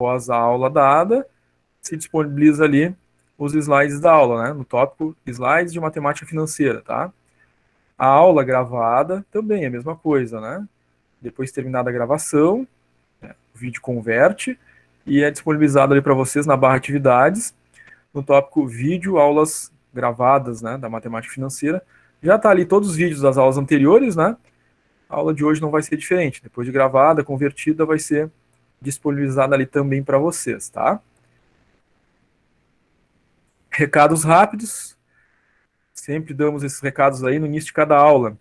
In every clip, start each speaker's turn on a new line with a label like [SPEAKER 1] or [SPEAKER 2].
[SPEAKER 1] após a aula dada, se disponibiliza ali os slides da aula, né? No tópico slides de matemática financeira, tá? A aula gravada também é a mesma coisa, né? Depois terminada a gravação, o vídeo converte e é disponibilizado ali para vocês na barra atividades, no tópico vídeo, aulas gravadas, né, da matemática financeira. Já está ali todos os vídeos das aulas anteriores, né? A aula de hoje não vai ser diferente. Depois de gravada, convertida, vai ser disponibilizada ali também para vocês, tá? Recados rápidos. Sempre damos esses recados aí no início de cada aula.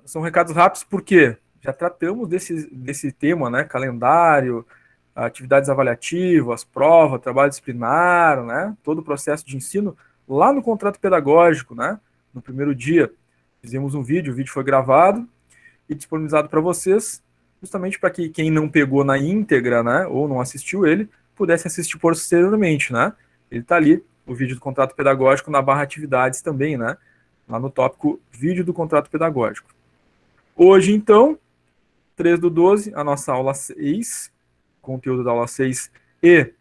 [SPEAKER 1] São recados rápidos porque já tratamos desse tema, né? Calendário, atividades avaliativas, prova, trabalho disciplinar, né? Todo o processo de ensino lá no contrato pedagógico, né? No primeiro dia fizemos um vídeo, o vídeo foi gravado e disponibilizado para vocês, justamente para que quem não pegou na íntegra, né? Ou não assistiu ele, pudesse assistir posteriormente, né? Ele está ali, o vídeo do contrato pedagógico na barra atividades também, né? Lá no tópico vídeo do contrato pedagógico. Hoje, então, 3/12, a nossa aula 6, conteúdo da aula 6 e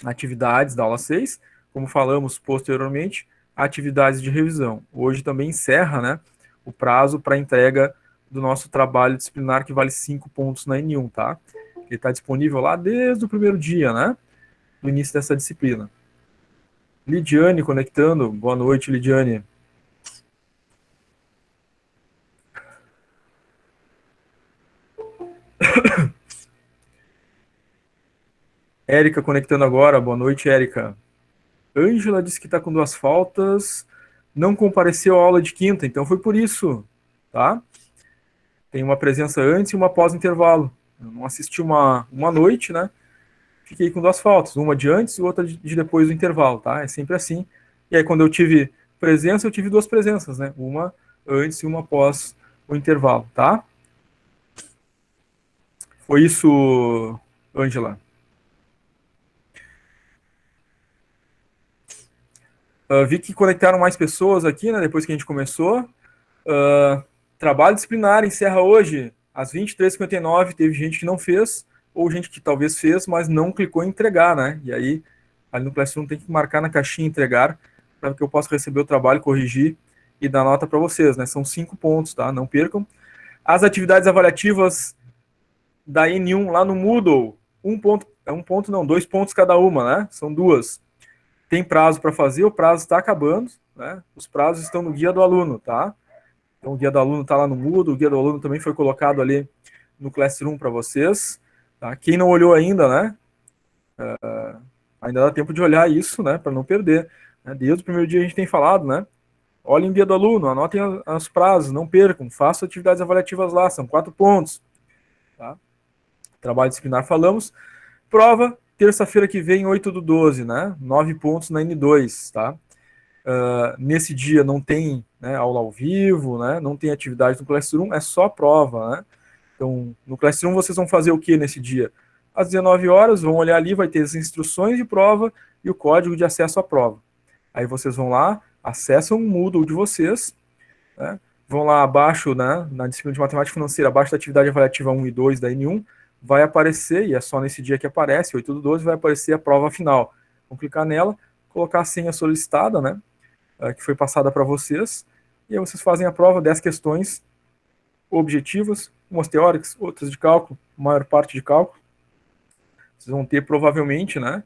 [SPEAKER 1] atividades da aula 6, como falamos posteriormente, atividades de revisão. Hoje também encerra, né, o prazo para entrega do nosso trabalho disciplinar, que vale 5 pontos na N1, tá? Ele está disponível lá desde o primeiro dia, né, do início dessa disciplina. Lidiane conectando, boa noite, Lidiane. Érica conectando agora, boa noite, Érica. Ângela disse que está com 2 faltas, não compareceu à aula de quinta, então foi por isso, tá? Tem uma presença antes e uma pós-intervalo. Eu não assisti uma noite, né? Fiquei com 2 faltas, uma de antes e outra de depois do intervalo, tá? É sempre assim. E aí, quando eu tive presença, eu tive 2 presenças, né? Uma antes e uma após o intervalo, tá? Foi isso, Ângela. Vi que conectaram mais pessoas aqui, né? Depois que a gente começou. Trabalho disciplinar encerra hoje às 23h59. Teve gente que não fez, ou gente que talvez fez, mas não clicou em entregar, né? E aí, ali no Classroom tem que marcar na caixinha entregar, para que eu possa receber o trabalho, corrigir e dar nota para vocês, né? São 5 pontos, tá? Não percam. As atividades avaliativas da N1 lá no Moodle, 2 pontos cada uma, né? São 2. Tem prazo para fazer, o prazo está acabando, né? Os prazos estão no guia do aluno, tá? Então, o guia do aluno está lá no Moodle, o guia do aluno também foi colocado ali no Classroom para vocês. Tá? Quem não olhou ainda, né? Ainda dá tempo de olhar isso, né? Para não perder. Né? Desde o primeiro dia a gente tem falado, né? Olhem o guia do aluno, anotem os prazos, não percam, façam atividades avaliativas lá, são 4 pontos. Tá? Trabalho disciplinar falamos. Prova, terça-feira que vem, 8/12, né? 9 pontos na N2, tá? Nesse dia não tem, né, aula ao vivo, né, não tem atividade no Classroom, é só prova, né? Então, no Classroom vocês vão fazer o que nesse dia? Às 19 horas, vão olhar ali, vai ter as instruções de prova e o código de acesso à prova. Aí vocês vão lá, acessam o Moodle de vocês, né, vão lá abaixo, né, na disciplina de matemática financeira, abaixo da atividade avaliativa 1 e 2 da N1, vai aparecer, e é só nesse dia que aparece, 8/12, vai aparecer a prova final. Vão clicar nela, colocar a senha solicitada, né, que foi passada para vocês, e aí vocês fazem a prova, 10 questões objetivas, umas teóricas, outras de cálculo, maior parte de cálculo. Vocês vão ter provavelmente, né,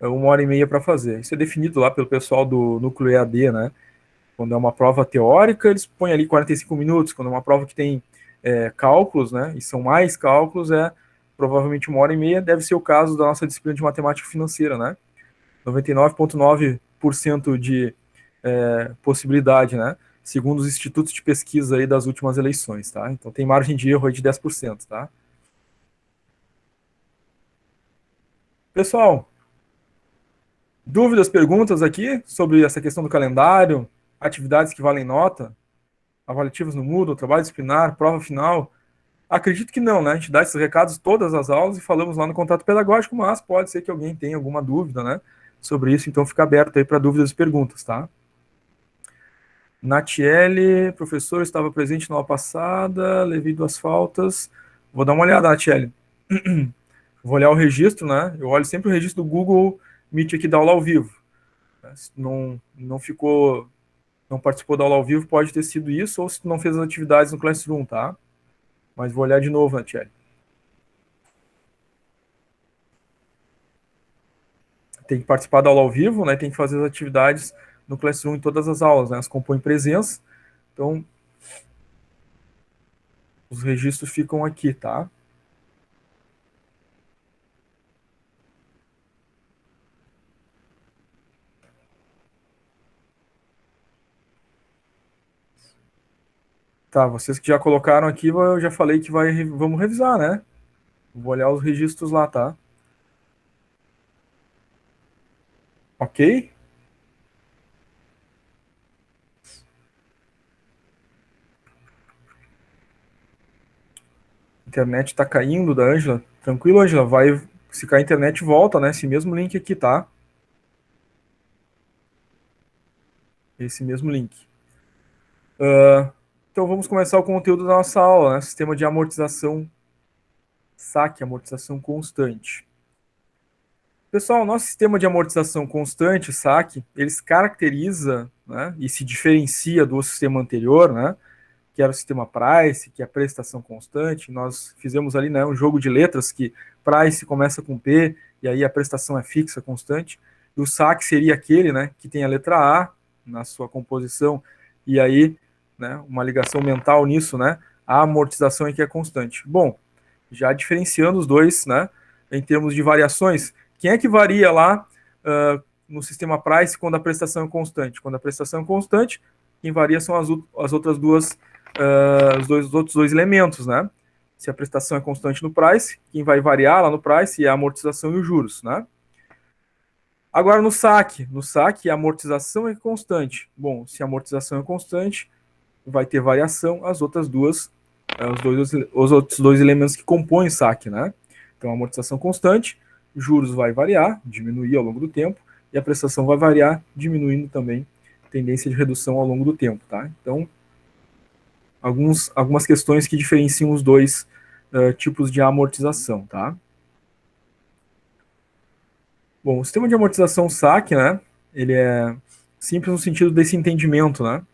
[SPEAKER 1] 1h30 para fazer. Isso é definido lá pelo pessoal do núcleo EAD, né? Quando é uma prova teórica, eles põem ali 45 minutos. Quando é uma prova que tem cálculos, né, e são mais cálculos, é provavelmente 1h30. Deve ser o caso da nossa disciplina de matemática financeira, né? 99,9% de possibilidade, né? Segundo os institutos de pesquisa aí das últimas eleições, tá? Então tem margem de erro aí de 10%, tá? Pessoal, dúvidas, perguntas aqui sobre essa questão do calendário, atividades que valem nota, avaliativos no Moodle, trabalho disciplinar, prova final? Acredito que não, né? A gente dá esses recados todas as aulas e falamos lá no contato pedagógico, mas pode ser que alguém tenha alguma dúvida, né, sobre isso, então fica aberto aí para dúvidas e perguntas, tá? Natiele, professor, estava presente na aula passada, levei 2 faltas. Vou dar uma olhada, Natiele. Vou olhar o registro, né? Eu olho sempre o registro do Google Meet aqui da aula ao vivo. Se não ficou, não participou da aula ao vivo, pode ter sido isso, ou se não fez as atividades no Classroom, tá? Mas vou olhar de novo, né, Thierry? Tem que participar da aula ao vivo, né? Tem que fazer as atividades no Classroom em todas as aulas, né? Elas compõem presença, então os registros ficam aqui, tá? Tá, vocês que já colocaram aqui, eu já falei que vamos revisar, né? Vou olhar os registros lá, tá? Ok? Internet tá caindo da Ângela. Tranquilo, Ângela, vai. Se cair a internet, volta, né? Esse mesmo link aqui, tá? Esse mesmo link. Então vamos começar o conteúdo da nossa aula, né? Sistema de amortização saque, amortização constante. Pessoal, o nosso sistema de amortização constante, saque, ele se caracteriza, né, e se diferencia do sistema anterior, né, que era o sistema price, que é a prestação constante. Nós fizemos ali, né, um jogo de letras que price começa com P e aí a prestação é fixa, constante. E o saque seria aquele, né, que tem a letra A na sua composição e aí, né, uma ligação mental nisso, né, a amortização é que é constante. Bom, já diferenciando os dois, né, em termos de variações, quem é que varia lá no sistema price quando a prestação é constante? Quando a prestação é constante, quem varia são as outras duas os outros dois elementos, né? Se a prestação é constante no price, quem vai variar lá no price é a amortização e os juros, né? Agora no saque a amortização é constante. Bom, se a amortização é constante, vai ter variação as outras duas, os outros dois elementos que compõem o saque, né? Então a amortização constante, juros vai variar, diminuir ao longo do tempo, e a prestação vai variar, diminuindo também, tendência de redução ao longo do tempo, tá? Então algumas questões que diferenciam os dois tipos de amortização, tá? Bom, o sistema de amortização saque, né? Ele é simples no sentido desse entendimento, né?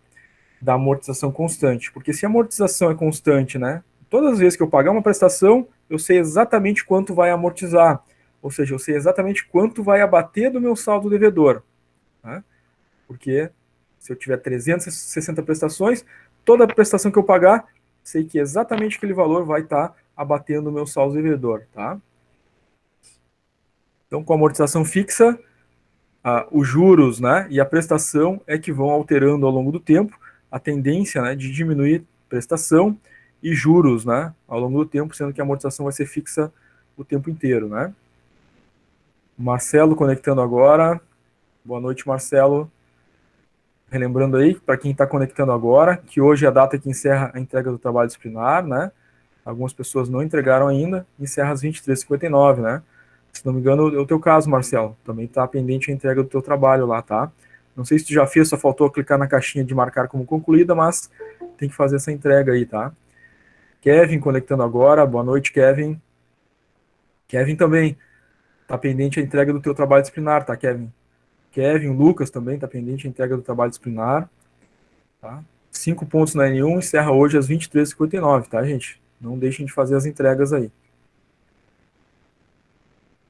[SPEAKER 1] Da amortização constante. Porque se a amortização é constante, né? Todas as vezes que eu pagar uma prestação, eu sei exatamente quanto vai amortizar. Ou seja, eu sei exatamente quanto vai abater do meu saldo devedor. Né? Porque se eu tiver 360 prestações, toda prestação que eu pagar, sei que exatamente aquele valor vai estar abatendo o meu saldo devedor, tá? Então, com a amortização fixa, os juros, né, e a prestação é que vão alterando ao longo do tempo a tendência, né, de diminuir prestação e juros, né, ao longo do tempo, sendo que a amortização vai ser fixa o tempo inteiro, né? Marcelo conectando agora. Boa noite, Marcelo. Relembrando aí, para quem está conectando agora, que hoje é a data que encerra a entrega do trabalho disciplinar, né? Algumas pessoas não entregaram ainda, encerra às 23h59, né? Se não me engano, é o teu caso, Marcelo. Também está pendente a entrega do teu trabalho lá, tá? Não sei se tu já fez, só faltou clicar na caixinha de marcar como concluída, mas tem que fazer essa entrega aí, tá? Kevin conectando agora, boa noite, Kevin. Kevin também está pendente a entrega do teu trabalho disciplinar, tá, Kevin? Kevin, Lucas também está pendente a entrega do trabalho disciplinar. Tá? 5 pontos na N1, encerra hoje às 23h59, tá, gente? Não deixem de fazer as entregas aí.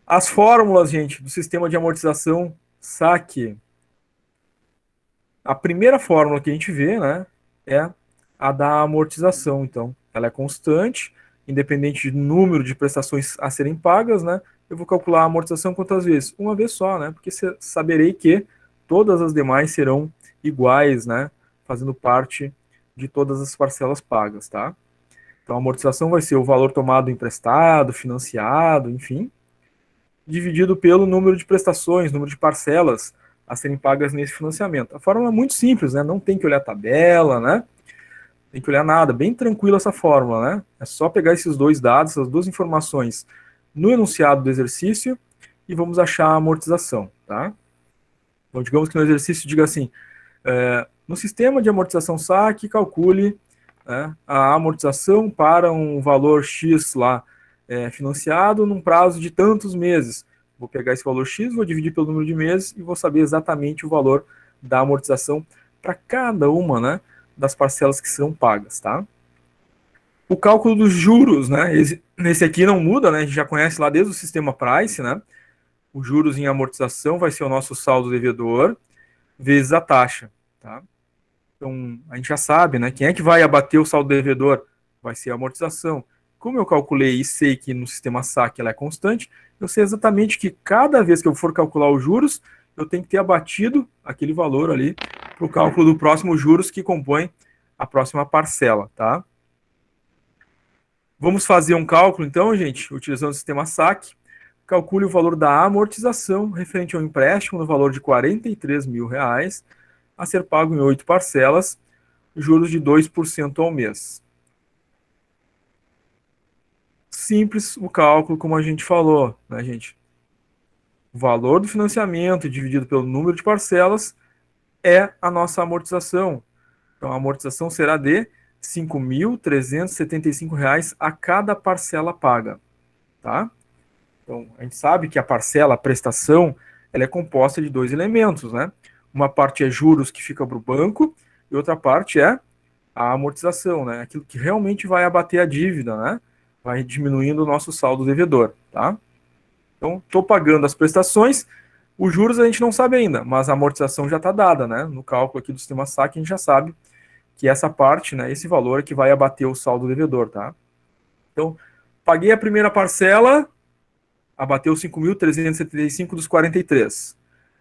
[SPEAKER 1] As fórmulas, gente, do sistema de amortização saque. A primeira fórmula que a gente vê, né, é a da amortização. Então, ela é constante, independente do número de prestações a serem pagas, né? Eu vou calcular a amortização quantas vezes? Uma vez só, né? Porque saberei que todas as demais serão iguais, né? Fazendo parte de todas as parcelas pagas, tá? Então, a amortização vai ser o valor tomado emprestado, financiado, enfim, dividido pelo número de prestações, número de parcelas a serem pagas nesse financiamento. A fórmula é muito simples, né? Não tem que olhar tabela, né? Tem que olhar nada, bem tranquila essa fórmula, né? É só pegar esses dois dados, essas duas informações no enunciado do exercício e vamos achar a amortização, tá? Então, digamos que no exercício diga assim, no sistema de amortização saque, calcule, né, a amortização para um valor X lá, financiado num prazo de tantos meses. Vou pegar esse valor X, vou dividir pelo número de meses e vou saber exatamente o valor da amortização para cada uma, né, das parcelas que serão pagas, tá? O cálculo dos juros, né, esse aqui não muda, né, a gente já conhece lá desde o sistema Price, né? Os juros em amortização vai ser o nosso saldo devedor vezes a taxa, tá? Então, a gente já sabe, né? Quem é que vai abater o saldo devedor? Vai ser a amortização. Como eu calculei e sei que no sistema SAC ela é constante, eu sei exatamente que cada vez que eu for calcular os juros, eu tenho que ter abatido aquele valor ali para o cálculo do próximo juros que compõe a próxima parcela, tá? Vamos fazer um cálculo, então, gente, utilizando o sistema SAC. Calcule o valor da amortização referente ao empréstimo no valor de R$ 43.000 a ser pago em 8 parcelas, juros de 2% ao mês. Simples o cálculo, como a gente falou, né, gente? O valor do financiamento dividido pelo número de parcelas é a nossa amortização. Então, a amortização será de R$ 5.375 a cada parcela paga, tá? Então, a gente sabe que a parcela, a prestação, ela é composta de dois elementos, né? Uma parte é juros que fica para o banco e outra parte é a amortização, né? Aquilo que realmente vai abater a dívida, né? Vai diminuindo o nosso saldo devedor, tá? Então, estou pagando as prestações, os juros a gente não sabe ainda, mas a amortização já está dada, né? No cálculo aqui do sistema SAC, a gente já sabe que essa parte, né, esse valor é que vai abater o saldo devedor, tá? Então, paguei a primeira parcela, abateu 5.375 dos 43.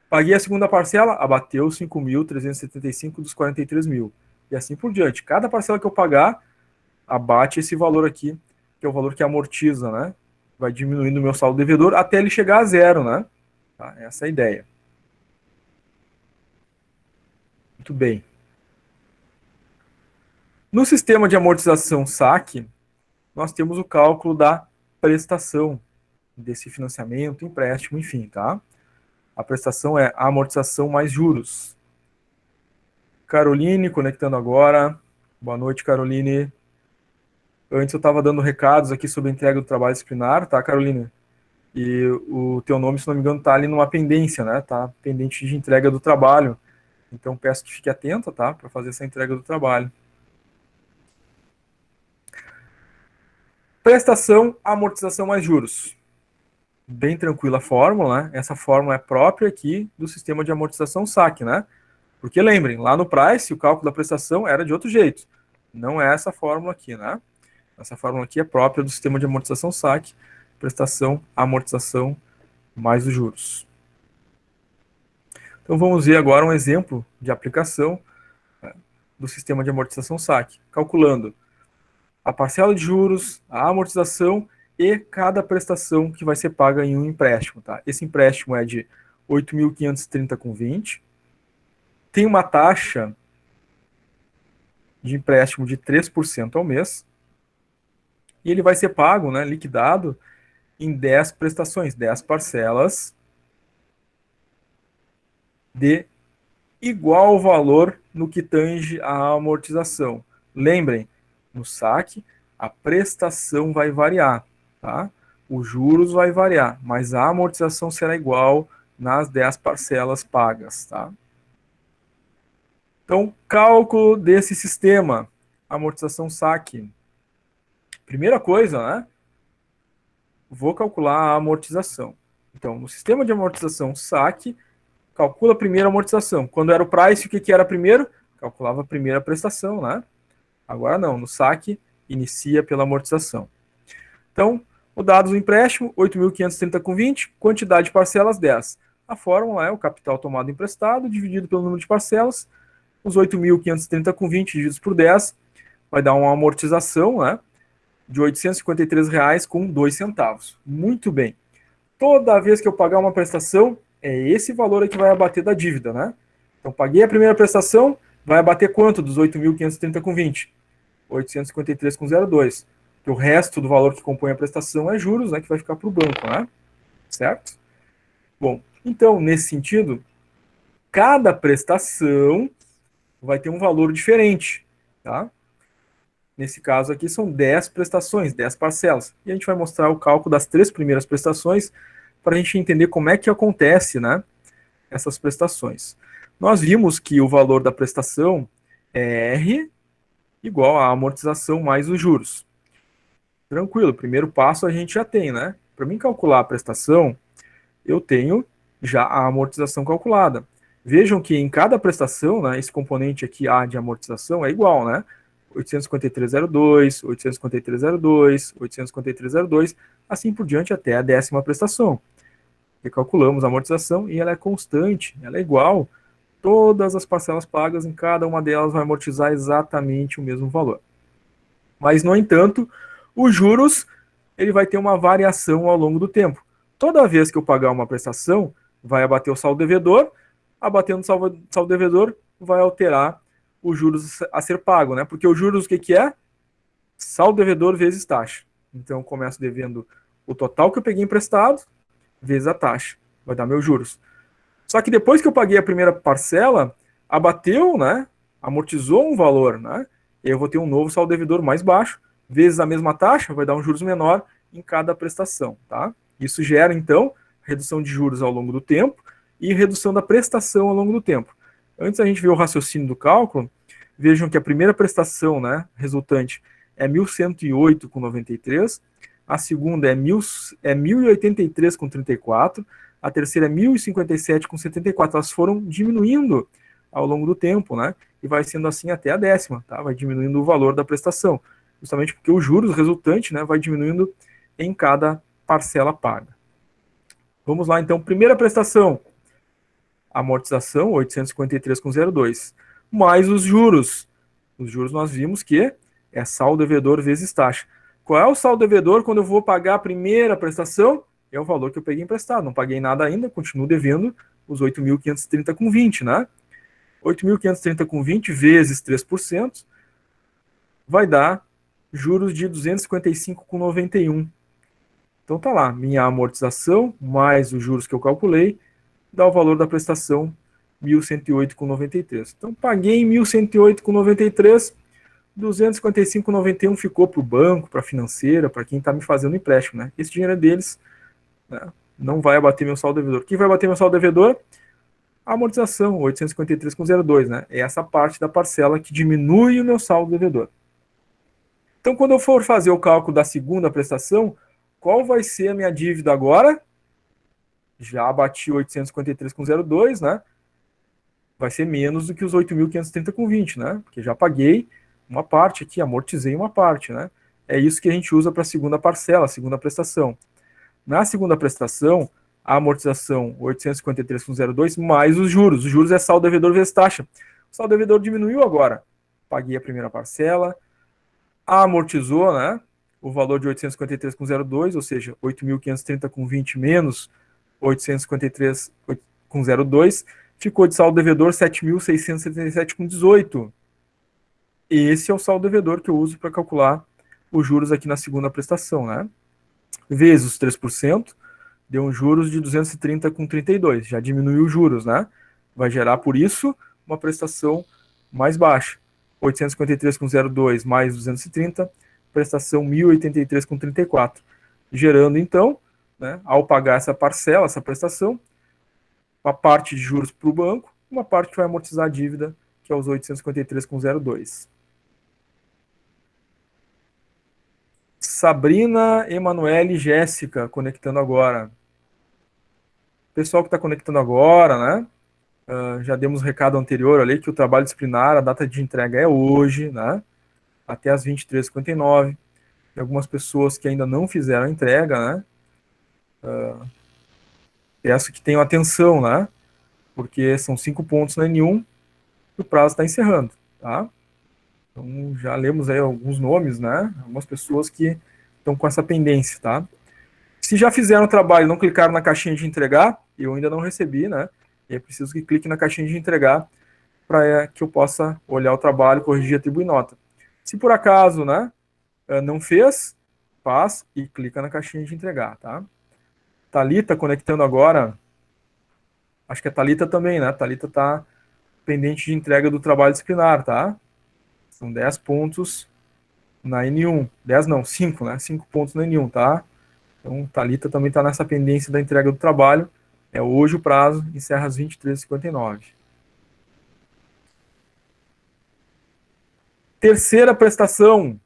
[SPEAKER 1] Paguei a segunda parcela, abateu 5.375 dos 43 mil. E assim por diante. Cada parcela que eu pagar, abate esse valor aqui, que é o valor que amortiza, né? Vai diminuindo o meu saldo devedor até ele chegar a zero, né? Tá? Essa é a ideia. Muito bem. No sistema de amortização SAC, nós temos o cálculo da prestação desse financiamento, empréstimo, enfim, tá? A prestação é a amortização mais juros. Caroline, conectando agora. Boa noite, Caroline. Antes eu estava dando recados aqui sobre a entrega do trabalho disciplinar, tá, Caroline? E o teu nome, se não me engano, tá ali numa pendência, né? Tá pendente de entrega do trabalho. Então peço que fique atenta, tá? Para fazer essa entrega do trabalho. Prestação, amortização mais juros. Bem tranquila a fórmula, né? Essa fórmula é própria aqui do sistema de amortização SAC, né? Porque lembrem, lá no Price o cálculo da prestação era de outro jeito. Não é essa fórmula aqui, né? Essa fórmula aqui é própria do sistema de amortização SAC, prestação, amortização, mais os juros. Então vamos ver agora um exemplo de aplicação, né, do sistema de amortização SAC, calculando a parcela de juros, a amortização e cada prestação que vai ser paga em um empréstimo. Tá? Esse empréstimo é de 8.530,20. Tem uma taxa de empréstimo de 3% ao mês. E ele vai ser pago, né, liquidado, em 10 prestações, 10 parcelas de igual valor no que tange a amortização. Lembrem, no saque, a prestação vai variar, tá? Os juros vai variar, mas a amortização será igual nas 10 parcelas pagas, tá? Então, cálculo desse sistema, amortização saque. Primeira coisa, né? Vou calcular a amortização. Então, no sistema de amortização saque, calcula a primeira amortização. Quando era o price, o que era primeiro? Calculava a primeira prestação, né? Agora não, no saque, inicia pela amortização. Então, o dado do empréstimo, 8.530,20, quantidade de parcelas, 10. A fórmula é o capital tomado emprestado dividido pelo número de parcelas. Os 8.530,20 divididos por 10 vai dar uma amortização, né, de R$ 853,02. Muito bem. Toda vez que eu pagar uma prestação, é esse valor aí que vai abater da dívida, né? Então, paguei a primeira prestação, vai abater quanto dos 8.530,20? 853,02. O resto do valor que compõe a prestação é juros, né, que vai ficar para o banco, né? Certo? Bom, então, nesse sentido, cada prestação vai ter um valor diferente, tá? Nesse caso aqui são 10 prestações, 10 parcelas. E a gente vai mostrar o cálculo das 3 primeiras prestações para a gente entender como é que acontece, né, essas prestações. Nós vimos que o valor da prestação é R igual à amortização mais os juros. Tranquilo, primeiro passo a gente já tem, né? Para mim calcular a prestação, eu tenho já a amortização calculada. Vejam que em cada prestação, né, esse componente aqui A de amortização é igual, né? 853,02, 853,02, 853,02, assim por diante até a 10ª prestação. Recalculamos a amortização e ela é constante, ela é igual. Todas as parcelas pagas, em cada uma delas vai amortizar exatamente o mesmo valor. Mas, no entanto, os juros ele vai ter uma variação ao longo do tempo. Toda vez que eu pagar uma prestação, vai abater o saldo devedor, abatendo o saldo devedor, vai alterar os juros a ser pago, né? Porque os juros, o que é? Saldo devedor vezes taxa. Então, eu começo devendo o total que eu peguei emprestado, vezes a taxa. Vai dar meus juros. Só que depois que eu paguei a primeira parcela, abateu, né? Amortizou um valor, né? E eu vou ter um novo saldo devedor mais baixo, vezes a mesma taxa, vai dar um juros menor em cada prestação, tá? Isso gera, então, redução de juros ao longo do tempo e redução da prestação ao longo do tempo. Antes a gente ver o raciocínio do cálculo, vejam que a primeira prestação, né, resultante é 1.108,93, a segunda é 1.083,34, a terceira é 1.057,74. Elas foram diminuindo ao longo do tempo, né? E vai sendo assim até a 10ª, tá? Vai diminuindo o valor da prestação, justamente porque o juros resultante, né, vai diminuindo em cada parcela paga. Vamos lá, então, primeira prestação, amortização 853,02, mais os juros. Os juros nós vimos que é saldo devedor vezes taxa. Qual é o saldo devedor quando eu vou pagar a primeira prestação? É o valor que eu peguei emprestado. Não paguei nada ainda, continuo devendo os 8.530,20, né? 8.530,20 vezes 3% vai dar juros de 255,91. Então tá lá, minha amortização mais os juros que eu calculei dá o valor da prestação 1.108,93. Então paguei 1.108,93, 255,91 ficou para o banco, para a financeira, para quem está me fazendo empréstimo, né? Esse dinheiro é deles, né? Não vai abater meu saldo devedor. Quem vai bater meu saldo devedor? A amortização, 853,02, né? É essa parte da parcela que diminui o meu saldo devedor. Então, quando eu for fazer o cálculo da segunda prestação, qual vai ser a minha dívida agora? Já abati 853,02, né? Vai ser menos do que os 8.530,20, né? Porque já paguei uma parte aqui, amortizei uma parte, né? É isso que a gente usa para a segunda parcela, a segunda prestação. Na segunda prestação, a amortização 853,02 mais os juros. Os juros é saldo devedor vezes taxa. O saldo devedor diminuiu agora. Paguei a primeira parcela, amortizou, né? O valor de 853,02, ou seja, 8.530,20 menos 853,02, ficou de saldo devedor 7.677,18. Esse é o saldo devedor que eu uso para calcular os juros aqui na segunda prestação, né? Vezes os 3%, deu um juros de 230,32. Já diminuiu os juros, né? Vai gerar, por isso, uma prestação mais baixa. 853,02 mais 230, prestação 1.083,34. Gerando, então, né, ao pagar essa parcela, essa prestação, uma parte de juros para o banco, uma parte que vai amortizar a dívida, que é os 853,02. Sabrina, Emanuele e Jéssica conectando agora. Pessoal que está conectando agora, né? Já demos um recado anterior ali que o trabalho disciplinar, a data de entrega é hoje, né? Até as 23h59. Tem algumas pessoas que ainda não fizeram a entrega, né? Peço que tenham atenção, né? Porque são 5 pontos na N1 e o prazo está encerrando, tá? Então já lemos aí alguns nomes, né? Algumas pessoas que estão com essa pendência, tá? Se já fizeram o trabalho e não clicaram na caixinha de entregar, eu ainda não recebi, né? E é preciso que clique na caixinha de entregar para que eu possa olhar o trabalho, corrigir, atribuir nota. Se por acaso, né, não fez, faz e clica na caixinha de entregar, tá? Thalita conectando agora. Acho que a Thalita também, né? A Thalita tá pendente de entrega do trabalho disciplinar, tá? São 10 pontos na N1. 10 não, 5, né? 5 pontos na N1, tá? Então, Thalita também está nessa pendência da entrega do trabalho. É hoje o prazo, encerra às 23h59. Terceira prestação.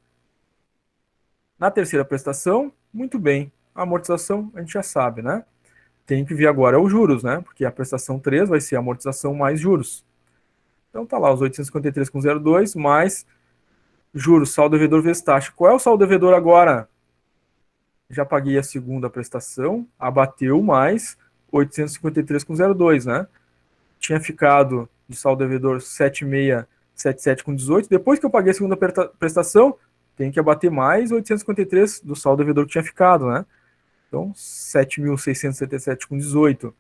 [SPEAKER 1] Na terceira prestação, muito bem. A amortização a gente já sabe, né? Tem que vir agora os juros, né? Porque a prestação 3 vai ser amortização mais juros. Então tá lá os 853,02 mais juros, saldo devedor vezes taxa. Qual é o saldo devedor agora? Já paguei a segunda prestação, abateu mais 853,02, né? Tinha ficado de saldo devedor 7677,18. Depois que eu paguei a segunda prestação, tem que abater mais 853 do saldo devedor que tinha ficado, né? Então, 7.677,18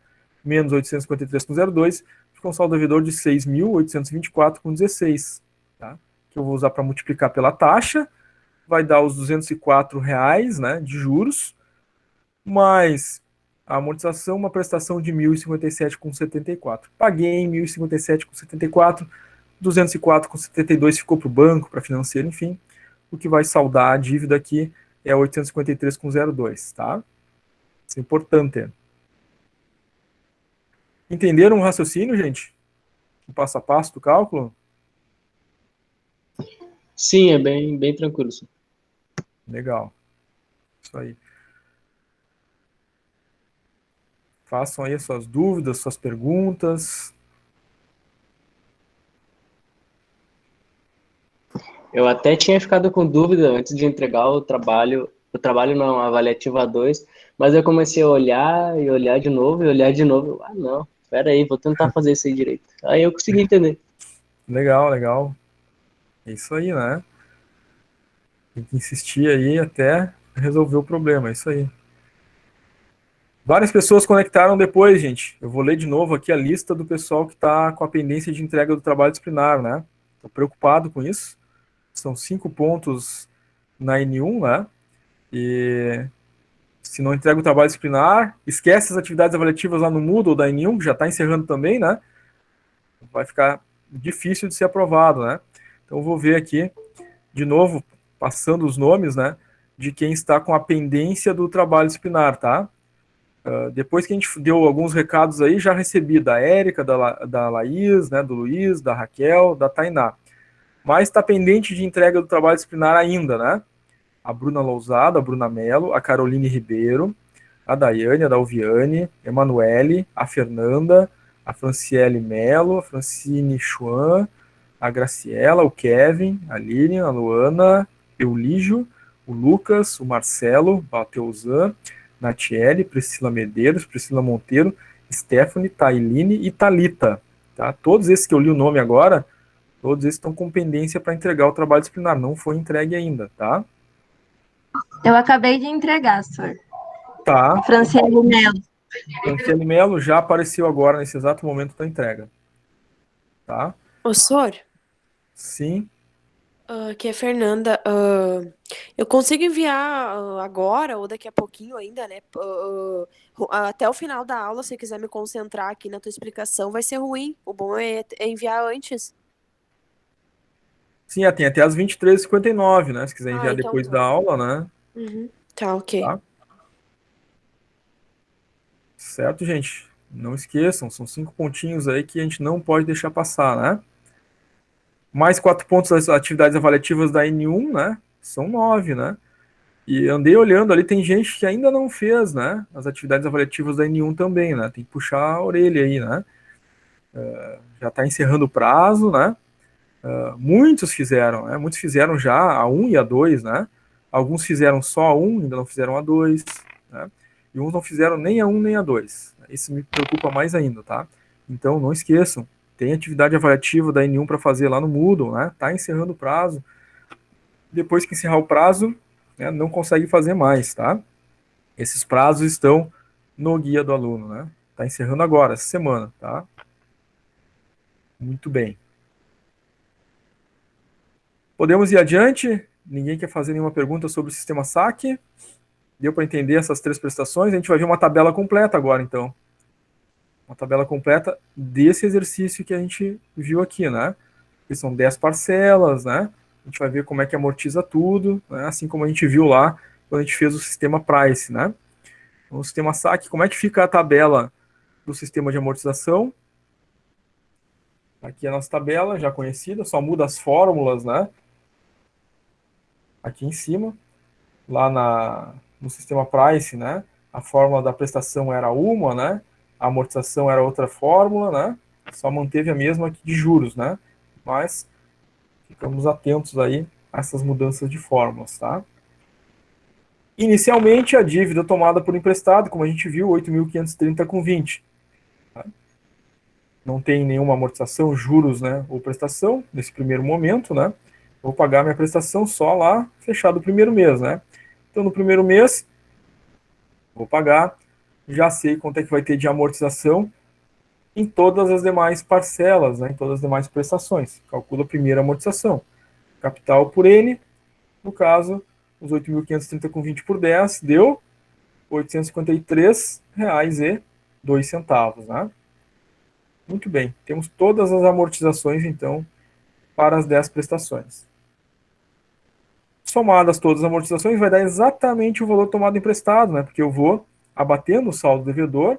[SPEAKER 1] menos 853,02 fica um saldo devedor de 6.824,16, tá? Que eu vou usar para multiplicar pela taxa, vai dar os R$ 204, né, de juros, mais a amortização, uma prestação de 1.057,74. Paguei em 1.057,74, 204,72 ficou para o banco, para financeiro, enfim. O que vai saldar a dívida aqui é 853,02, tá? Isso é importante. Entenderam o raciocínio, gente? O passo a passo do cálculo?
[SPEAKER 2] Sim, é bem tranquilo. Sim.
[SPEAKER 1] Legal. Isso aí. Façam aí as suas dúvidas, suas perguntas.
[SPEAKER 2] Eu até tinha ficado com dúvida antes de entregar o trabalho não, a avaliativa 2, mas eu comecei a olhar e olhar de novo e olhar de novo. Ah, não, espera aí, vou tentar fazer isso aí direito. Aí eu consegui entender.
[SPEAKER 1] Legal, legal. É isso aí, né? Tem que insistir aí até resolver o problema, é isso aí. Várias pessoas conectaram depois, gente. Eu vou ler de novo aqui a lista do pessoal que está com a pendência de entrega do trabalho disciplinar, né? Estou preocupado com isso. São 5 pontos na N1, né? E se não entrega o trabalho disciplinar, esquece as atividades avaliativas lá no Moodle da N1, que já está encerrando também, né? Vai ficar difícil de ser aprovado, né? Então, eu vou ver aqui, de novo, passando os nomes, né? De quem está com a pendência do trabalho disciplinar, tá? Depois que a gente deu alguns recados aí, já recebi da Érica, da Laís, né, do Luiz, da Raquel, da Tainá. Mas está pendente de entrega do trabalho disciplinar ainda, né? A Bruna Lousada, a Bruna Mello, a Caroline Ribeiro, a Daiane, a Dalviane, a Emanuele, a Fernanda, a Franciele Mello, a Francine Chuan, a Graciela, o Kevin, a Lilian, a Luana, Eulígio, o Lucas, o Marcelo, o Bateuzan, Natiele, Priscila Medeiros, Priscila Monteiro, Stephanie, Tailine e Talita. Tá? Todos esses que eu li o nome agora, todos esses estão com pendência para entregar o trabalho disciplinar. Não foi entregue ainda, tá?
[SPEAKER 3] Eu acabei de entregar, senhor.
[SPEAKER 1] Tá.
[SPEAKER 3] Franciele Melo.
[SPEAKER 1] Franciele Melo já apareceu agora, nesse exato momento da entrega. Tá?
[SPEAKER 4] Ô, senhor,
[SPEAKER 1] Sim.
[SPEAKER 4] aqui é a Fernanda. Eu consigo enviar agora ou daqui a pouquinho ainda, né? Até o final da aula, se quiser me concentrar aqui na tua explicação, vai ser ruim. O bom é enviar antes.
[SPEAKER 1] Sim, tem até as 23h59, né? Se quiser enviar
[SPEAKER 4] Então
[SPEAKER 1] depois
[SPEAKER 4] tá.
[SPEAKER 1] da aula, né?
[SPEAKER 4] Uhum. Tá, ok.
[SPEAKER 1] Tá? Certo, gente? Não esqueçam, são 5 pontinhos aí que a gente não pode deixar passar, né? Mais 4 pontos das atividades avaliativas da N1, né? São 9, né? E andei olhando ali, tem gente que ainda não fez, né? As atividades avaliativas da N1 também, né? Tem que puxar a orelha aí, né? Já está encerrando o prazo, né? Muitos fizeram, né? Muitos fizeram já a 1 e a 2, né? Alguns fizeram só a 1, ainda não fizeram a 2, né? E uns não fizeram nem a 1 nem a 2. Isso me preocupa mais ainda, tá? Então, não esqueçam, tem atividade avaliativa da N1 para fazer lá no Moodle, né? Tá encerrando o prazo. Depois que encerrar o prazo, né, não consegue fazer mais, tá? Esses prazos estão no guia do aluno, né? Tá encerrando agora, essa semana, tá? Muito bem. Podemos ir adiante? Ninguém quer fazer nenhuma pergunta sobre o sistema SAC? Deu para entender essas 3 prestações? A gente vai ver uma tabela completa agora, então. Uma tabela completa desse exercício que a gente viu aqui, né? Que são 10 parcelas, né? A gente vai ver como é que amortiza tudo, né? Assim como a gente viu lá quando a gente fez o sistema Price, né? O sistema saque, como é que fica a tabela do sistema de amortização? Aqui é a nossa tabela, já conhecida, só muda as fórmulas, né? Aqui em cima, lá no sistema Price, né? A fórmula da prestação era uma, né? A amortização era outra fórmula, né? Só manteve a mesma aqui de juros, né? Mas ficamos atentos aí a essas mudanças de fórmulas, tá? Inicialmente, a dívida tomada por emprestado, como a gente viu, 8.530,20. Tá? Não tem nenhuma amortização, juros, né, ou prestação, nesse primeiro momento, né? Vou pagar minha prestação só lá, fechado o primeiro mês, né? Então, no primeiro mês, vou pagar, já sei quanto é que vai ter de amortização em todas as demais parcelas, né, em todas as demais prestações. Calcula a primeira amortização. Capital por N, no caso, os 8.530,20 por 10, deu R$ 853,02, né? Muito bem, temos todas as amortizações, então, para as 10 prestações. Somadas todas as amortizações, vai dar exatamente o valor tomado emprestado, né? Porque eu vou abatendo o saldo devedor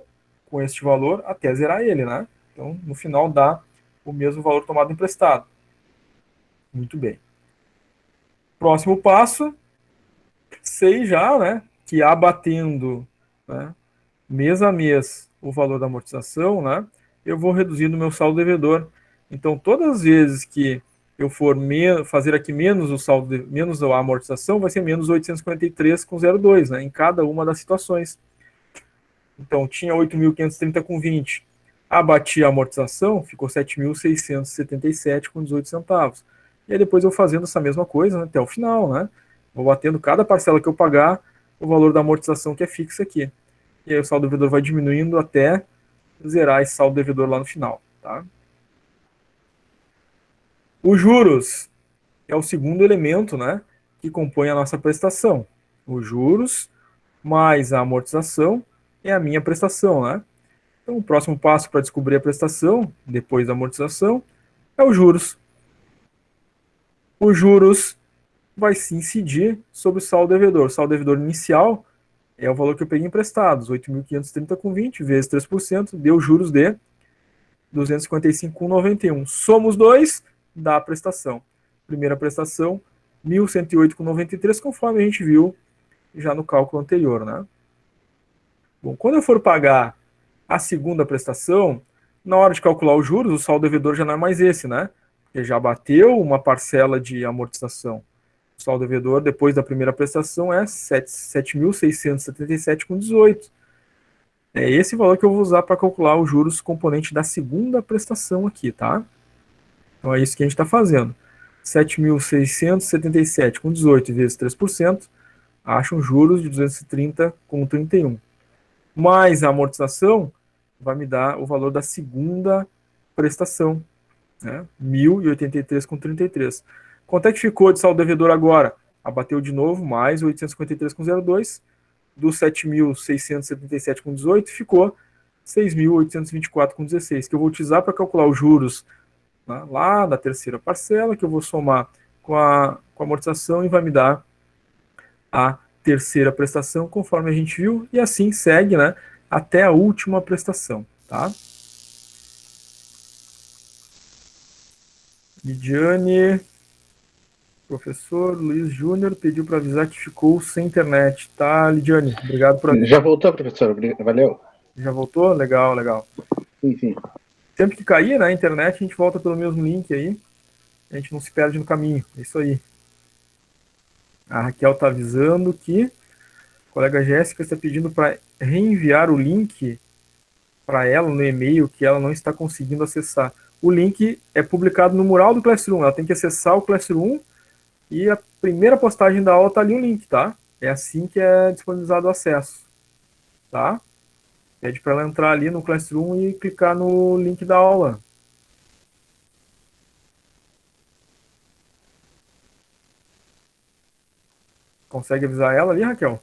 [SPEAKER 1] com este valor até zerar ele, né? Então, no final, dá o mesmo valor tomado emprestado. Muito bem. Próximo passo, sei já, né, que abatendo, né, mês a mês o valor da amortização, né, eu vou reduzindo o meu saldo devedor. Então, todas as vezes que eu for fazer aqui menos o saldo, menos a amortização, vai ser menos 843,02, né, em cada uma das situações. Então, tinha 8.530,20. Abati a amortização, ficou 7.677,18 centavos. E aí depois eu fazendo essa mesma coisa, né, até o final, né? Vou batendo cada parcela que eu pagar, o valor da amortização que é fixa aqui. E aí o saldo devedor vai diminuindo até zerar esse saldo devedor lá no final, tá? Os juros é o segundo elemento, né, que compõe a nossa prestação. Os juros mais a amortização é a minha prestação, né? Então, o próximo passo para descobrir a prestação, depois da amortização, é os juros. Os juros vai se incidir sobre o saldo devedor. O saldo devedor inicial é o valor que eu peguei emprestado, 8.530,20 vezes 3%, deu juros de 255,91. Somos dois, dá a prestação. Primeira prestação, 1.108,93, conforme a gente viu já no cálculo anterior, né? Bom, quando eu for pagar a segunda prestação, na hora de calcular os juros, o saldo devedor já não é mais esse, né? Porque já bateu uma parcela de amortização. O saldo devedor, depois da primeira prestação, é 7.677,18. É esse valor que eu vou usar para calcular os juros componente da segunda prestação aqui, tá? Então é isso que a gente está fazendo. 7.677,18 vezes 3%, acham juros de 230,31. Mais a amortização, vai me dar o valor da segunda prestação, né? 1.083,33. Quanto é que ficou de saldo devedor agora? Abateu de novo, mais 853,02. Dos 7.677,18 ficou 6.824,16, que eu vou utilizar para calcular os juros, né, lá da terceira parcela, que eu vou somar com a amortização e vai me dar a terceira prestação, conforme a gente viu, e assim segue, né, até a última prestação, tá? Lidiane, professor Luiz Júnior pediu para avisar que ficou sem internet, tá, Lidiane? Obrigado por avisar.
[SPEAKER 5] Já voltou, professor, valeu.
[SPEAKER 1] Já voltou? Legal, legal.
[SPEAKER 5] Enfim.
[SPEAKER 1] Sempre que cair, né, a internet, a gente volta pelo mesmo link aí, a gente não se perde no caminho, é isso aí. A Raquel está avisando que a colega Jéssica está pedindo para reenviar o link para ela no e-mail que ela não está conseguindo acessar. O link é publicado no mural do Classroom, ela tem que acessar o Classroom e a primeira postagem da aula está ali o link, tá? É assim que é disponibilizado o acesso, tá? Pede para ela entrar ali no Classroom e clicar no link da aula. Consegue avisar ela ali, Raquel?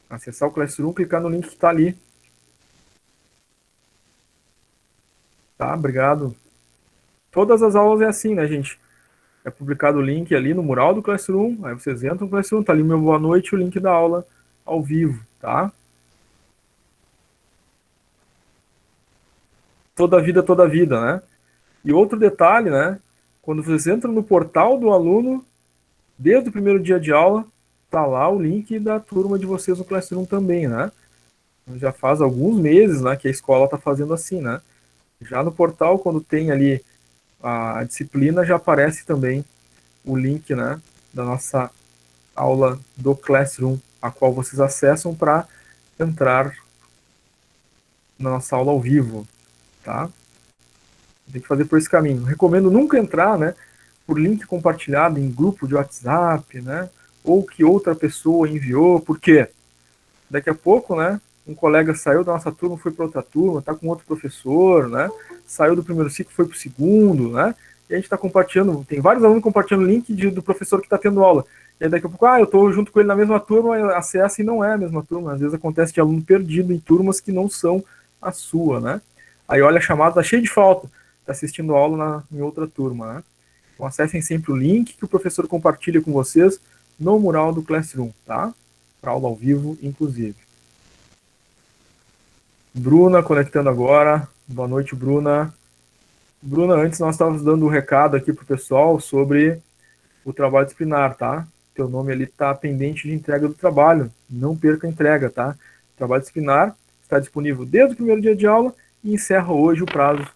[SPEAKER 1] Acessar o Classroom, clicar no link que está ali. Tá, obrigado. Todas as aulas é assim, né, gente? é publicado o link ali no mural do Classroom, aí vocês entram no Classroom, tá ali meu boa noite, o link da aula ao vivo, tá? Toda vida, né? E outro detalhe, né? Quando vocês entram no portal do aluno, desde o primeiro dia de aula, tá lá o link da turma de vocês no Classroom também, né? Já faz alguns meses, né, que a escola está fazendo assim, né? Já no portal, quando tem ali a disciplina, já aparece também o link, né, da nossa aula do Classroom, a qual vocês acessam para entrar na nossa aula ao vivo, tá? Tem que fazer por esse caminho. Recomendo nunca entrar, né, por link compartilhado em grupo de WhatsApp, né, ou que outra pessoa enviou, porque daqui a pouco, né, um colega saiu da nossa turma, foi para outra turma, está com outro professor, né, saiu do primeiro ciclo, foi para o segundo, né, e a gente está compartilhando, tem vários alunos compartilhando o link do professor que está tendo aula, e aí daqui a pouco, eu estou junto com ele na mesma turma, acessa e não é a mesma turma, às vezes acontece de aluno perdido em turmas que não são a sua, né, aí olha a chamada, tá cheio de falta, está assistindo aula em outra turma, né, então acessem sempre o link que o professor compartilha com vocês no mural do Classroom, tá, para aula ao vivo, inclusive. Bruna, conectando agora. Boa noite, Bruna. Bruna, antes nós estávamos dando um recado aqui para o pessoal sobre o trabalho disciplinar, tá? Teu nome ali está pendente de entrega do trabalho. Não perca a entrega, tá? O trabalho disciplinar está disponível desde o primeiro dia de aula e encerra hoje o prazo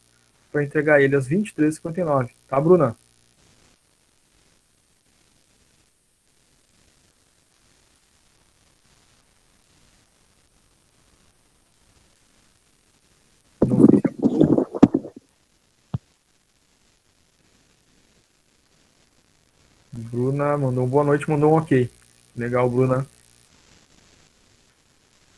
[SPEAKER 1] para entregar ele às 23h59. Tá, Bruna? Bruna mandou um boa noite, mandou um ok. Legal, Bruna.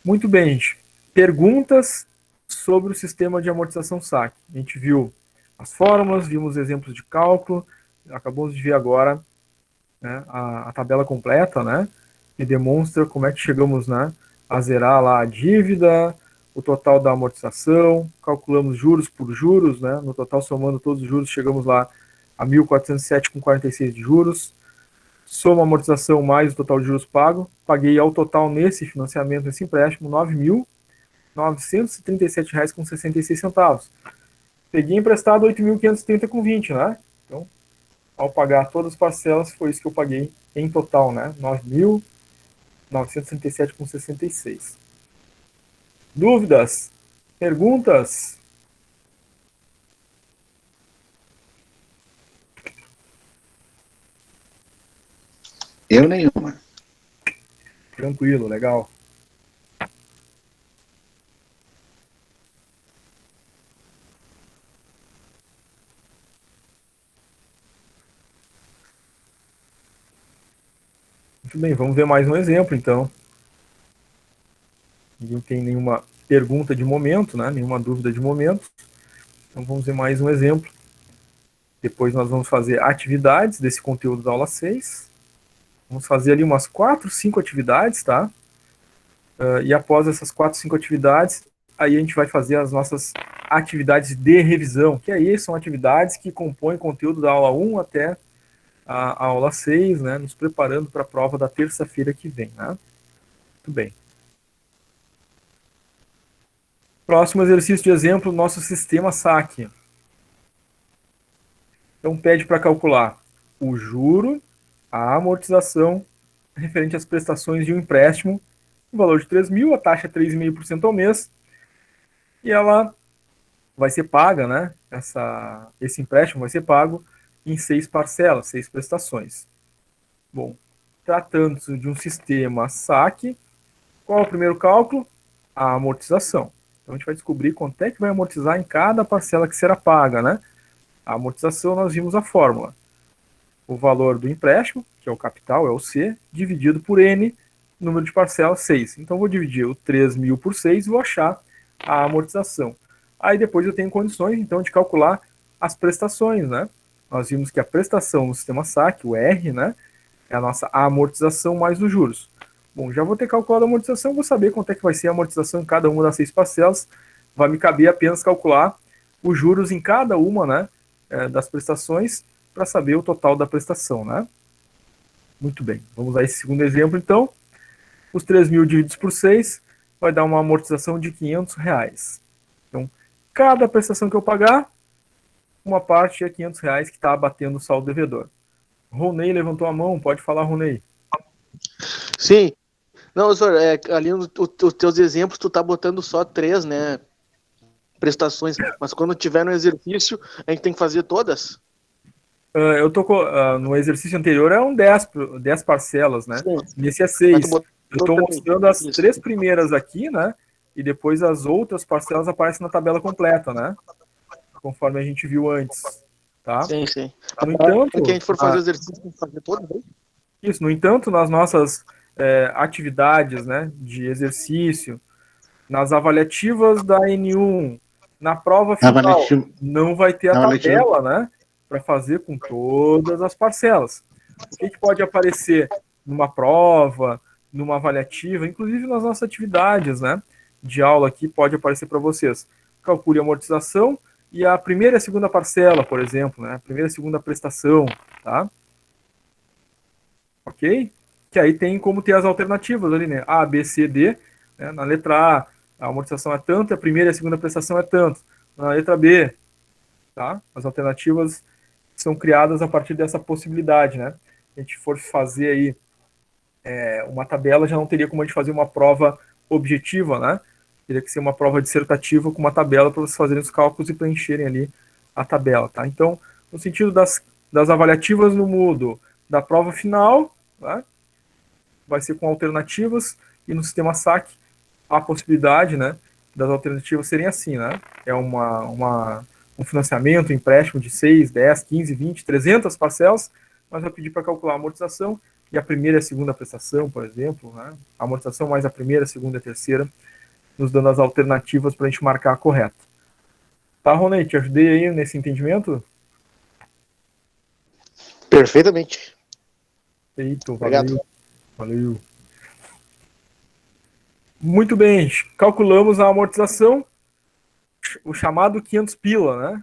[SPEAKER 1] Muito bem, gente. Perguntas sobre o sistema de amortização SAC. A gente viu as fórmulas, vimos exemplos de cálculo, acabamos de ver agora, né, a tabela completa, né, que demonstra como é que chegamos, né, a zerar lá a dívida, o total da amortização, calculamos juros por juros, né, no total somando todos os juros chegamos lá a 1.407,46 de juros, soma a amortização mais o total de juros pago, paguei ao total nesse financiamento, nesse empréstimo, R$ 9.937,66. Peguei emprestado R$ 8.530,20, né? Então, ao pagar todas as parcelas, foi isso que eu paguei em total, né? R$ 9.937,66. Dúvidas? Perguntas?
[SPEAKER 5] Eu nenhuma.
[SPEAKER 1] Tranquilo, legal. Muito bem, vamos ver mais um exemplo, então. Ninguém tem nenhuma pergunta de momento, né? Nenhuma dúvida de momento. Então vamos ver mais um exemplo. Depois nós vamos fazer atividades desse conteúdo da aula 6. Vamos fazer ali umas 4, 5 atividades, tá? E após essas 4, 5 atividades, aí a gente vai fazer as nossas atividades de revisão, que aí são atividades que compõem o conteúdo da aula 1 até a aula 6, né? Nos preparando para a prova da terça-feira que vem, né? Muito bem. Próximo exercício de exemplo, nosso sistema SAC. Então, pede para calcular o juro, a amortização, referente às prestações de um empréstimo, o valor de 3.000, a taxa é 3,5% ao mês, e ela vai ser paga, né? Esse empréstimo vai ser pago em 6 parcelas, 6 prestações. Bom, tratando-se de um sistema SAC, qual é o primeiro cálculo? A amortização. Então, a gente vai descobrir quanto é que vai amortizar em cada parcela que será paga, né? A amortização, nós vimos a fórmula. O valor do empréstimo, que é o capital, é o C, dividido por N, número de parcelas, 6. Então, vou dividir o 3.000 por 6 e vou achar a amortização. Aí, depois eu tenho condições, então, de calcular as prestações, né? Nós vimos que a prestação no sistema SAC, o R, né? É a nossa amortização mais os juros. Bom, já vou ter calculado a amortização, vou saber quanto é que vai ser a amortização em cada uma das 6 parcelas. Vai me caber apenas calcular os juros em cada uma, né, das prestações para saber o total da prestação, né? Muito bem, vamos a esse segundo exemplo, então. Os 3.000 divididos por 6 vai dar uma amortização de R$500. Então, cada prestação que eu pagar, uma parte é R$500 que está abatendo o saldo devedor. Ronei levantou a mão, pode falar, Ronei.
[SPEAKER 6] Sim. Não, senhor, ali nos teus exemplos, tu tá botando só 3, né? Prestações, mas quando tiver no exercício, a gente tem que fazer todas?
[SPEAKER 1] Eu tô no exercício anterior eram 10 parcelas, né?
[SPEAKER 6] Sim.
[SPEAKER 1] Nesse é 6.
[SPEAKER 6] Mas tu
[SPEAKER 1] Eu estou
[SPEAKER 6] também.
[SPEAKER 1] mostrando as
[SPEAKER 6] Isso.
[SPEAKER 1] 3 primeiras aqui, né? E depois as outras parcelas aparecem na tabela completa, né? Conforme a gente viu antes, tá?
[SPEAKER 6] Sim, sim.
[SPEAKER 1] No entanto,
[SPEAKER 6] Quando a gente for fazer o exercício, tem que fazer todas, né?
[SPEAKER 1] isso, no entanto, nas nossas atividades, né, de exercício, nas avaliativas da N1, na prova final,
[SPEAKER 5] Avaliativo.
[SPEAKER 1] não vai ter a
[SPEAKER 5] Avaliativo.
[SPEAKER 1] tabela, né, para fazer com todas as parcelas. O que pode aparecer numa prova, numa avaliativa, inclusive nas nossas atividades, né, de aula aqui, pode aparecer para vocês. Calcule a amortização e a primeira e a segunda parcela, por exemplo, né, a primeira e a segunda prestação, tá? Ok? Que aí tem como ter as alternativas ali, né? A, B, C, D. Né? Na letra A amortização é tanto, a primeira e a segunda prestação é tanto. Na letra B, tá? As alternativas são criadas a partir dessa possibilidade, né? Se a gente for fazer aí uma tabela, já não teria como a gente fazer uma prova objetiva, né? Teria que ser uma prova dissertativa com uma tabela para vocês fazerem os cálculos e preencherem ali a tabela, tá? Então, no sentido das avaliativas no Moodle, da prova final, tá? Vai ser com alternativas, e no sistema SAC a possibilidade, né, das alternativas serem assim, né? É um financiamento, um empréstimo de 6, 10, 15, 20, 300 parcelas, mas vai pedir para calcular a amortização e a primeira e a segunda prestação, por exemplo, né? A amortização mais a primeira, a segunda e a terceira, nos dando as alternativas para a gente marcar a correta. Tá, Ronei, te ajudei aí nesse entendimento?
[SPEAKER 6] Perfeitamente.
[SPEAKER 1] Eita,
[SPEAKER 6] Obrigado.
[SPEAKER 1] valeu. Valeu. Muito bem, calculamos a amortização, o chamado 500 pila, né?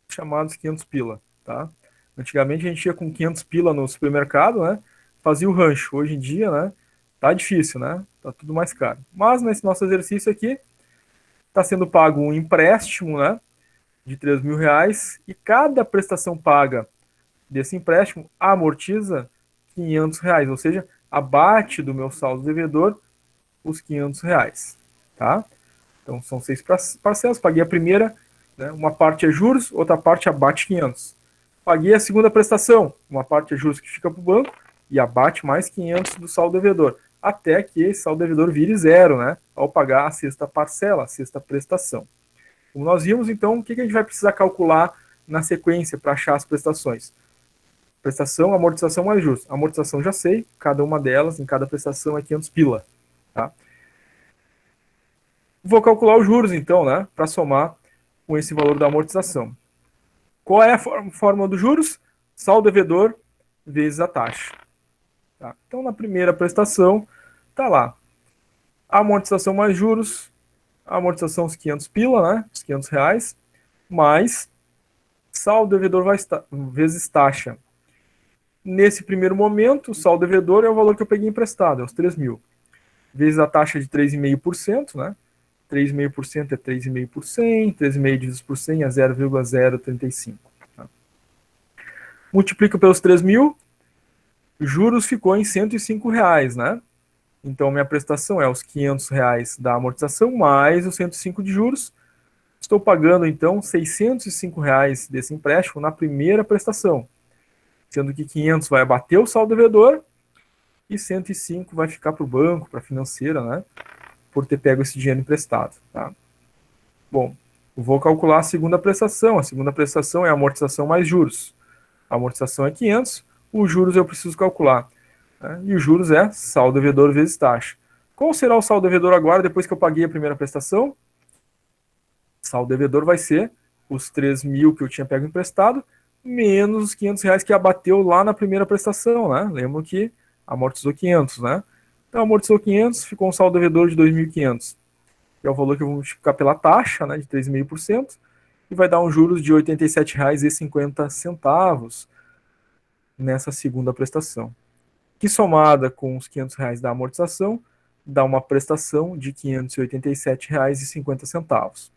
[SPEAKER 1] Chamados 500 pila, tá? Antigamente a gente ia com 500 pila no supermercado, né? Fazia o rancho. Hoje em dia, né? Tá difícil, né? Tá tudo mais caro. Mas nesse nosso exercício aqui, tá sendo pago um empréstimo, né? De R$3.000 e cada prestação paga desse empréstimo amortiza R$500, ou seja, abate do meu saldo devedor os R$500, tá? Então são 6 parcelas, paguei a primeira, né? Uma parte é juros, outra parte abate 500. Paguei a segunda prestação, uma parte é juros que fica para o banco e abate mais 500 do saldo devedor, até que esse saldo devedor vire zero, né? Ao pagar a sexta parcela, a sexta prestação. Como nós vimos, então, o que a gente vai precisar calcular na sequência para achar as prestações? Prestação, amortização mais juros. Amortização já sei, cada uma delas, em cada prestação é 500 pila. Tá? Vou calcular os juros, então, né, para somar com esse valor da amortização. Qual é a fórmula dos juros? Saldo devedor vezes a taxa. Tá? Então, na primeira prestação, tá lá. A amortização mais juros, a amortização os 500 pila, né, os R$500, mais saldo devedor vezes taxa. Nesse primeiro momento, o saldo devedor é o valor que eu peguei emprestado, é os 3.000. Vezes a taxa de 3,5%, né? 3,5% é 3,5 por 100, 3,5 dividido por 100 é 0,035. Tá? Multiplica pelos 3.000, juros ficou em R$105, né? Então, minha prestação é os R$500 da amortização mais os 105 de juros. Estou pagando, então, R$605 desse empréstimo na primeira prestação, sendo que 500 vai abater o saldo devedor e 105 vai ficar para o banco, para a financeira, né? Por ter pego esse dinheiro emprestado. Tá? Bom, eu vou calcular a segunda prestação. A segunda prestação é a amortização mais juros. A amortização é 500, os juros eu preciso calcular. Né? E os juros é saldo devedor vezes taxa. Qual será o saldo devedor agora, depois que eu paguei a primeira prestação? Saldo devedor vai ser os 3.000 que eu tinha pego emprestado, menos os R$500 que abateu lá na primeira prestação, né? Lembram que amortizou 500, né? Então, amortizou 500, ficou um saldo devedor de 2.500, que é o valor que eu vou multiplicar pela taxa, né, de 3,5%, e vai dar um juros de R$87,50, nessa segunda prestação, que somada com os R$ 500 da amortização, dá uma prestação de R$ 587,50.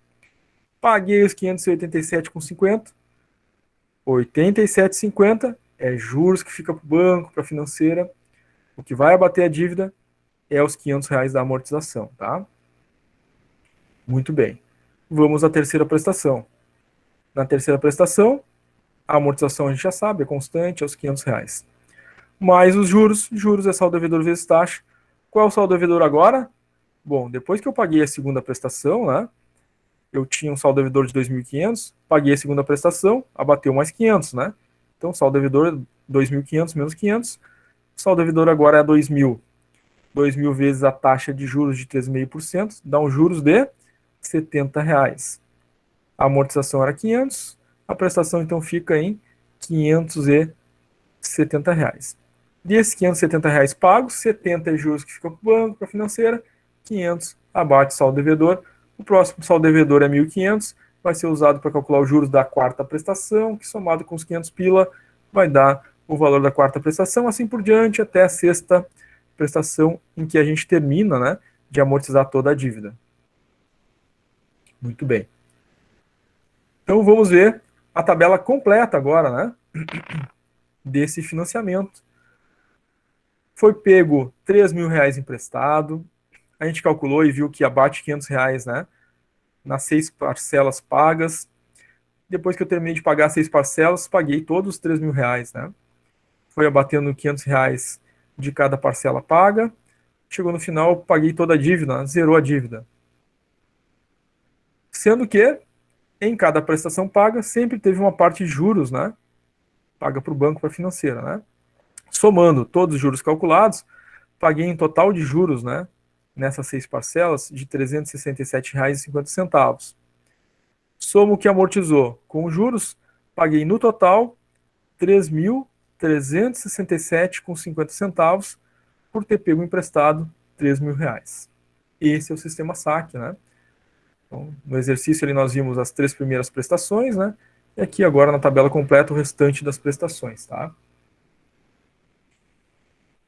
[SPEAKER 1] Paguei os 587,50, 87,50 é juros que fica para o banco, para a financeira. O que vai abater a dívida é os R$ 500 da amortização, tá? Muito bem. Vamos à terceira prestação. Na terceira prestação, a amortização a gente já sabe, é constante, é os R$ 500. Mais os juros é saldo devedor vezes taxa. Qual é o saldo devedor agora? Bom, depois que eu paguei a segunda prestação, né? Eu tinha um saldo devedor de 2.500, paguei a segunda prestação, abateu mais 500, né? Então, saldo devedor 2.500 menos 500. O saldo devedor agora é 2.000. 2.000 vezes a taxa de juros de 3,5%, dá um juros de R$ 70. A amortização era 500, a prestação então fica em R$ 570. Desses R$ 570 pagos, 70 é juros que ficam para o banco, para a financeira, 500 abate saldo devedor. O próximo saldo devedor é 1.500, vai ser usado para calcular os juros da quarta prestação, que somado com os 500 pila vai dar o valor da quarta prestação, assim por diante, até a sexta prestação em que a gente termina, né, de amortizar toda a dívida. Muito bem. Então vamos ver a tabela completa agora, né, desse financiamento. Foi pego R$ 3.000 emprestado, a gente calculou e viu que abate R$ 500, né, nas 6 parcelas pagas. Depois que eu terminei de pagar as 6 parcelas, paguei todos os R$ 3.000, né. Foi abatendo R$ 500 de cada parcela paga. Chegou no final, paguei toda a dívida, zerou a dívida. Sendo que, em cada prestação paga, sempre teve uma parte de juros, né, paga para o banco, para a financeira, né. Somando todos os juros calculados, paguei em total de juros, né, nessas 6 parcelas, de R$ 367,50. Somo o que amortizou com os juros, paguei no total R$ 3.367,50 por ter pego emprestado R$ 3.000. Esse é o sistema saque, né? Então, no exercício ali nós vimos as 3 primeiras prestações, né? E aqui agora na tabela completa o restante das prestações, tá?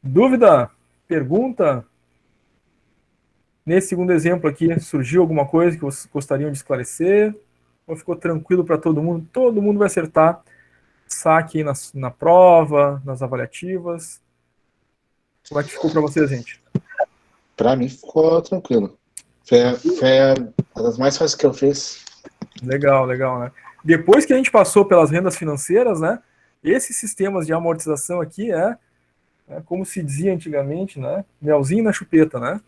[SPEAKER 1] Dúvida? Pergunta? Nesse segundo exemplo aqui, surgiu alguma coisa que vocês gostariam de esclarecer? Ou ficou tranquilo para todo mundo? Todo mundo vai acertar saque na prova, nas avaliativas. Como é que ficou para vocês, gente?
[SPEAKER 5] Pra mim ficou tranquilo. Foi uma das mais fáceis que eu fiz.
[SPEAKER 1] Legal, legal, né? Depois que a gente passou pelas rendas financeiras, né? Esses sistemas de amortização aqui é como se dizia antigamente, né? Melzinho na chupeta, né?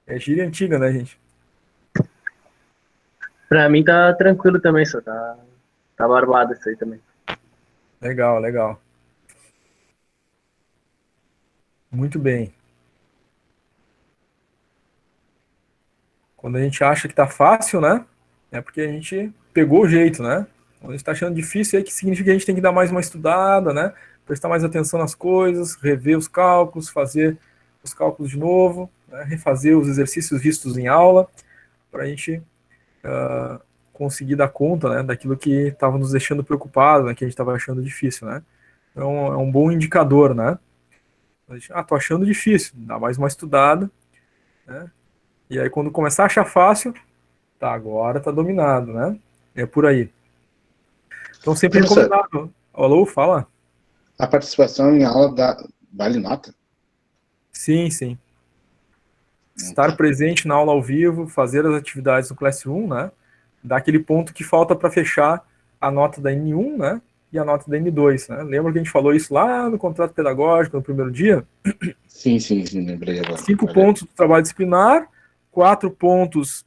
[SPEAKER 1] É gíria antiga, né, gente?
[SPEAKER 2] Pra mim tá tranquilo também, só tá barbado isso aí também.
[SPEAKER 1] Legal, legal. Muito bem. Quando a gente acha que tá fácil, né? É porque a gente pegou o jeito, né? Quando a gente tá achando difícil, é que significa que a gente tem que dar mais uma estudada, né? Prestar mais atenção nas coisas, rever os cálculos, fazer os cálculos de novo, né? Refazer os exercícios vistos em aula, para a gente conseguir dar conta, né, daquilo que estava nos deixando preocupado, né, que a gente estava achando difícil, né? Então é um bom indicador, né? Tô achando difícil, dá mais uma estudada, né? E aí quando começar a achar fácil, tá, agora tá dominado, né? É por aí. Então sempre
[SPEAKER 5] Professor,
[SPEAKER 1] recomendado. Alô, fala?
[SPEAKER 5] a participação em aula vale nota?
[SPEAKER 1] Sim, sim. Estar presente na aula ao vivo, fazer as atividades no Classroom, né? Dá aquele ponto que falta para fechar a nota da N1, né? E a nota da N2, né? Lembra que a gente falou isso lá no contrato pedagógico, no primeiro dia?
[SPEAKER 5] Sim, lembrei agora.
[SPEAKER 1] 5
[SPEAKER 5] Olha.
[SPEAKER 1] pontos do trabalho disciplinar, 4 pontos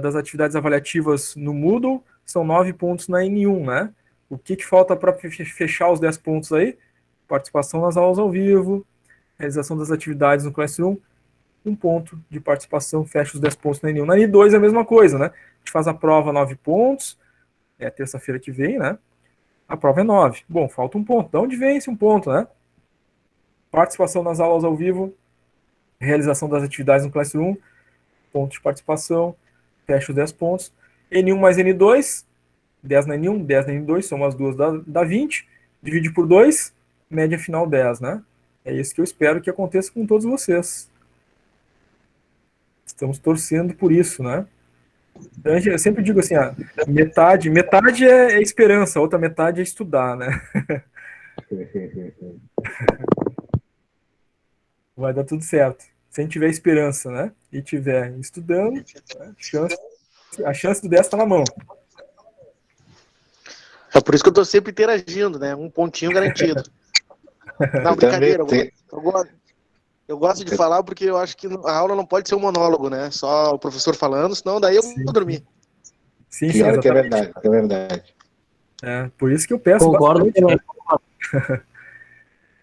[SPEAKER 1] das atividades avaliativas no Moodle, são 9 pontos na N1, né? O que falta para fechar os 10 pontos aí? Participação nas aulas ao vivo, realização das atividades no Classroom, 1 ponto de participação, fecha os 10 pontos na N1. Na N2 é a mesma coisa, né? A gente faz a prova 9 pontos, é terça-feira que vem, né? A prova é 9. Bom, falta 1 ponto. De onde vem esse 1 ponto, né? Participação nas aulas ao vivo, realização das atividades no Classroom, ponto de participação, fecha os 10 pontos. N1 mais N2, 10 na N1, 10 na N2, soma as duas dá 20, divide por 2, média final 10, né? É isso que eu espero que aconteça com todos vocês. Estamos torcendo por isso, né? Então, eu sempre digo assim, metade é esperança, a outra metade é estudar, né? Vai dar tudo certo. Se a gente tiver esperança, né? E tiver estudando, né? A chance do 10 está na mão.
[SPEAKER 6] É por isso que eu tô sempre interagindo, né? Um pontinho garantido. Não, brincadeira. Eu gosto de falar porque eu acho que a aula não pode ser um monólogo, né? Só o professor falando, senão daí eu vou dormir.
[SPEAKER 1] Sim,
[SPEAKER 5] Pior que é
[SPEAKER 1] exatamente.
[SPEAKER 5] verdade, é verdade.
[SPEAKER 1] Por isso que eu peço
[SPEAKER 2] Concordo
[SPEAKER 1] bastante.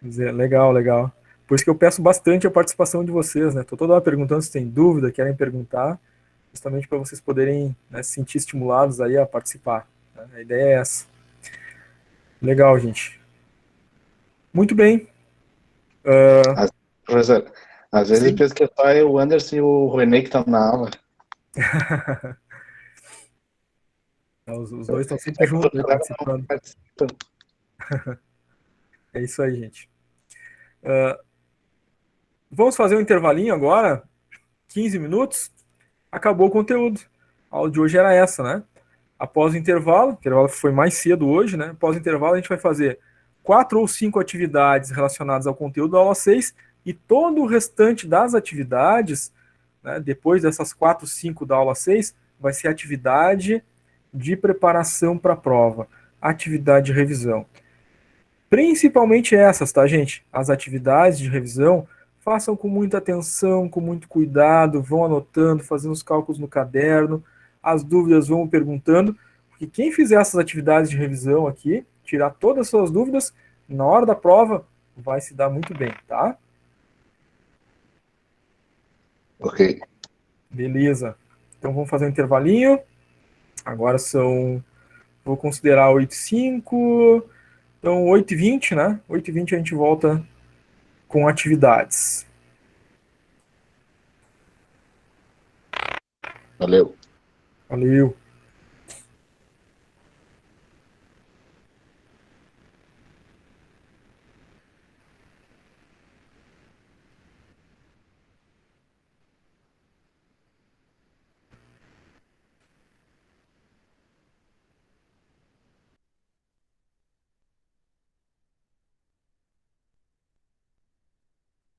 [SPEAKER 2] também.
[SPEAKER 1] Legal, legal. Por isso que eu peço bastante a participação de vocês, né? Tô toda hora perguntando se tem dúvida, querem perguntar, justamente para vocês poderem, né, se sentir estimulados aí a participar, né? A ideia é essa. Legal, gente. Muito bem.
[SPEAKER 5] Professor, às vezes
[SPEAKER 1] Sim.
[SPEAKER 5] eu penso que só é o Anderson e o René que estão na aula.
[SPEAKER 1] Os dois estão sempre juntos, né, participando. É isso aí, gente. Vamos fazer um intervalinho agora, 15 minutos. Acabou o conteúdo. A aula de hoje era essa, né? Após o intervalo foi mais cedo hoje, né? Após o intervalo, a gente vai fazer 4 ou 5 atividades relacionadas ao conteúdo da aula 6 e todo o restante das atividades, né, depois dessas 4, 5 da aula 6, vai ser atividade de preparação para a prova, atividade de revisão. Principalmente essas, tá, gente? As atividades de revisão, façam com muita atenção, com muito cuidado, vão anotando, fazendo os cálculos no caderno, as dúvidas vão perguntando, porque quem fizer essas atividades de revisão aqui, tirar todas as suas dúvidas, na hora da prova, vai se dar muito bem, tá?
[SPEAKER 5] Ok.
[SPEAKER 1] Beleza. Então vamos fazer um intervalinho. Agora vou considerar 8h05. Então 8h20, né? 8h20 a gente volta com atividades.
[SPEAKER 5] Valeu.
[SPEAKER 1] Valeu.